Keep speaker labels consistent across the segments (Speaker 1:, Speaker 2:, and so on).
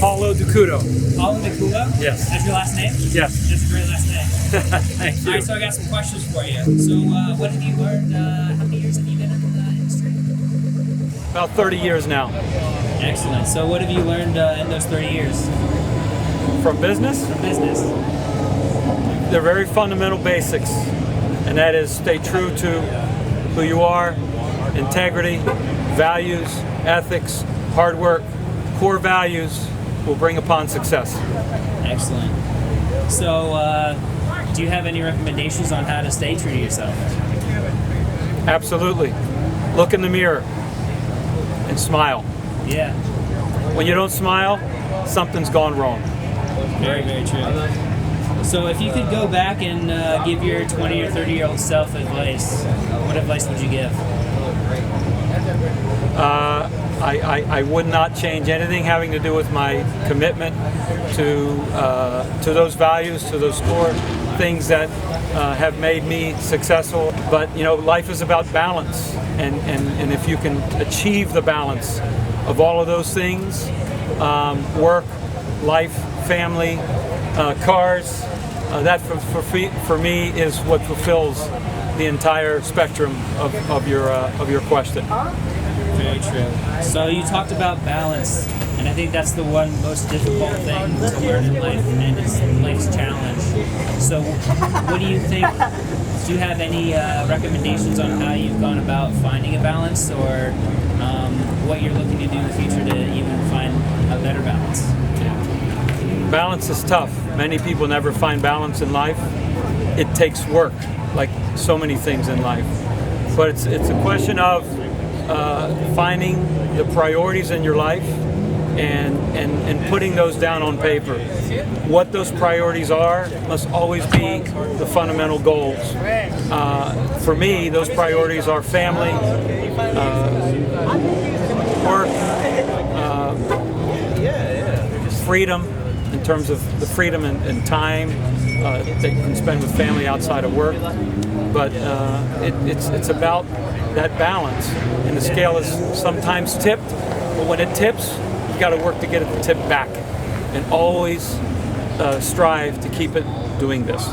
Speaker 1: Paulo Docouto.
Speaker 2: Paulo Docouto?
Speaker 1: Yes.
Speaker 2: That's your last name?
Speaker 1: Yes.
Speaker 2: That's a great last name.
Speaker 1: Thank you.
Speaker 2: All right, so I got some questions for you. So what have you learned? How many years have you been in the industry?
Speaker 1: About 30 years now.
Speaker 2: Excellent. So what have you learned in those 30 years?
Speaker 1: From business?
Speaker 2: From business.
Speaker 1: They're very fundamental basics, and that is stay true to who you are, integrity, values, ethics, hard work, core values will bring upon success.
Speaker 2: Excellent. So do you have any recommendations on how to stay true to yourself?
Speaker 1: Absolutely. Look in the mirror and smile.
Speaker 2: Yeah.
Speaker 1: When you don't smile, something's gone wrong.
Speaker 2: Very, very true. So if you could go back and give your 20 or 30-year-old self advice, what advice would you give?
Speaker 1: I would not change anything having to do with my commitment to those values, to those core things that have made me successful. But you know, life is about balance, and if you can achieve the balance of all of those things, work, life, family, cars, that for me is what fulfills the entire spectrum of your question.
Speaker 2: Very true. So you talked about balance, and I think that's the one most difficult thing to learn in life, and it's life's challenge. So what do you think? Do you have any recommendations on how you've gone about finding a balance, or what you're looking to do in the future to even find a better balance?
Speaker 1: Balance is tough. Many people never find balance in life. It takes work, like so many things in life. But it's a question of finding the priorities in your life and putting those down on paper. What those priorities are must always be the fundamental goals. For me, those priorities are family, work, freedom, in terms of the freedom and time that you can spend with family outside of work. But it's about that balance, and the scale is sometimes tipped, but when it tips, you've got to work to get it to tip back, and always strive to keep it doing this.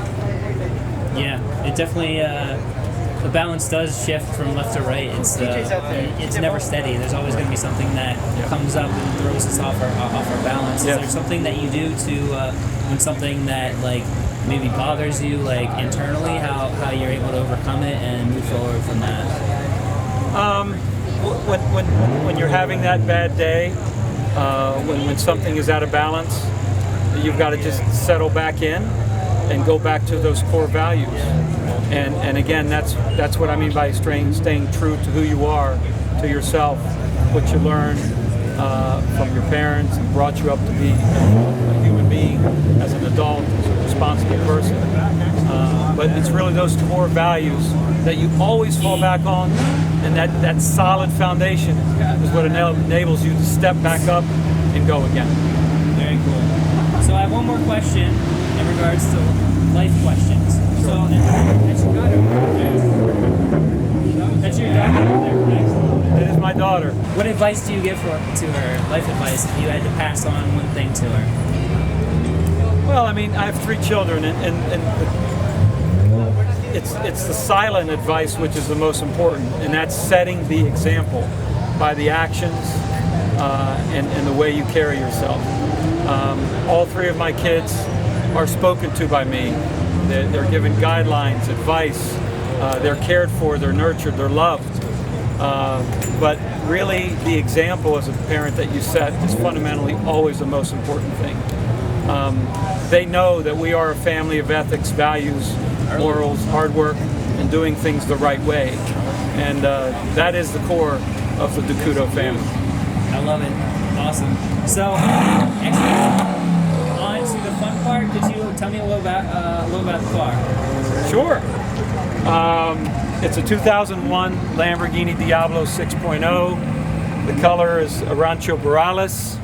Speaker 2: Yeah, it definitely, the balance does shift from left to right. It's never steady. There's always going to be something that comes up and throws us off our balance. Is there something that you do to, when something that like maybe bothers you, like internally, how you're able to overcome it and move forward from that?
Speaker 1: When you're having that bad day, when something is out of balance, you've got to just settle back in and go back to those core values. And again, that's what I mean by staying true to who you are, to yourself, what you learned from your parents and brought you up to be a human being, as an adult, as a responsible person. But it's really those core values that you always fall back on, and that solid foundation is what enables you to step back up and go again.
Speaker 2: Very cool. So I have one more question in regards to life questions. So that's your daughter over there. That's your daughter over there, correct?
Speaker 1: That is my daughter.
Speaker 2: What advice do you give to her, life advice, if you had to pass on one thing to her?
Speaker 1: Well, I mean, I have 3 children, and it's the silent advice which is the most important, and that's setting the example by the actions and the way you carry yourself. All 3 of my kids are spoken to by me. They're given guidelines, advice, they're cared for, they're nurtured, they're loved. But really, the example as a parent that you set is fundamentally always the most important thing. They know that we are a family of ethics, values, morals, hard work, and doing things the right way. And that is the core of the Docouto family.
Speaker 2: I love it. Awesome. So, actually, on to the fun part. Could you tell me a little about the car?
Speaker 1: Sure. It's a 2001 Lamborghini Diablo 6.0. The color is Rancho Borealis.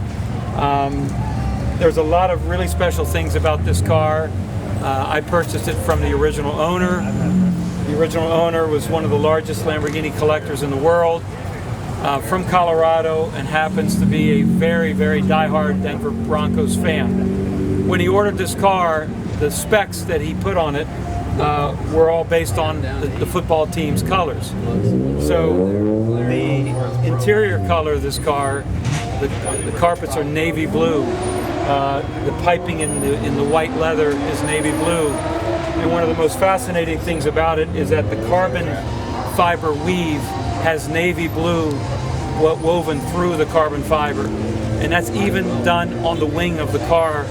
Speaker 1: There's a lot of really special things about this car. I purchased it from the original owner. The original owner was one of the largest Lamborghini collectors in the world. from Colorado and happens to be a very, very diehard Denver Broncos fan. When he ordered this car, the specs that he put on it were all based on the football team's colors. So the interior color of this car, the carpets are navy blue. The piping in the white leather is navy blue. And one of the most fascinating things about it is that the carbon fiber weave has navy blue woven through the carbon fiber. And that's even done on the wing of the car,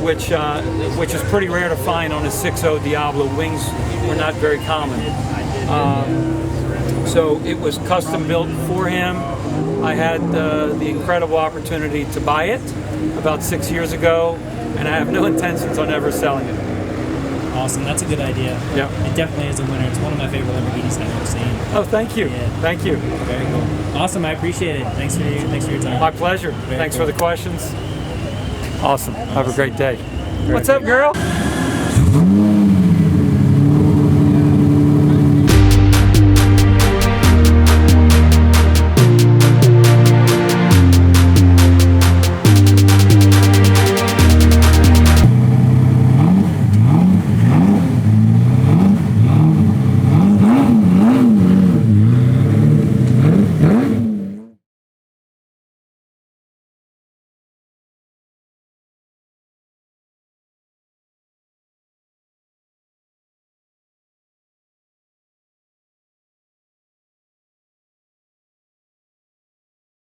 Speaker 1: which is pretty rare to find on a 6.0 Diablo. Wings were not very common. So it was custom built for him. I had the incredible opportunity to buy it about 6 years ago, and I have no intentions on ever selling it.
Speaker 2: Awesome, that's a good idea.
Speaker 1: Yeah.
Speaker 2: It definitely is a winner. It's one of my favorite Lamborghinis I've ever seen.
Speaker 1: Oh, thank you.
Speaker 2: Yeah.
Speaker 1: Thank you.
Speaker 2: Very cool. Awesome, I appreciate it. Thanks for your time.
Speaker 1: My pleasure.
Speaker 2: Very
Speaker 1: Thanks
Speaker 2: cool.
Speaker 1: for the questions. Awesome. Have a great day. What's up, girl?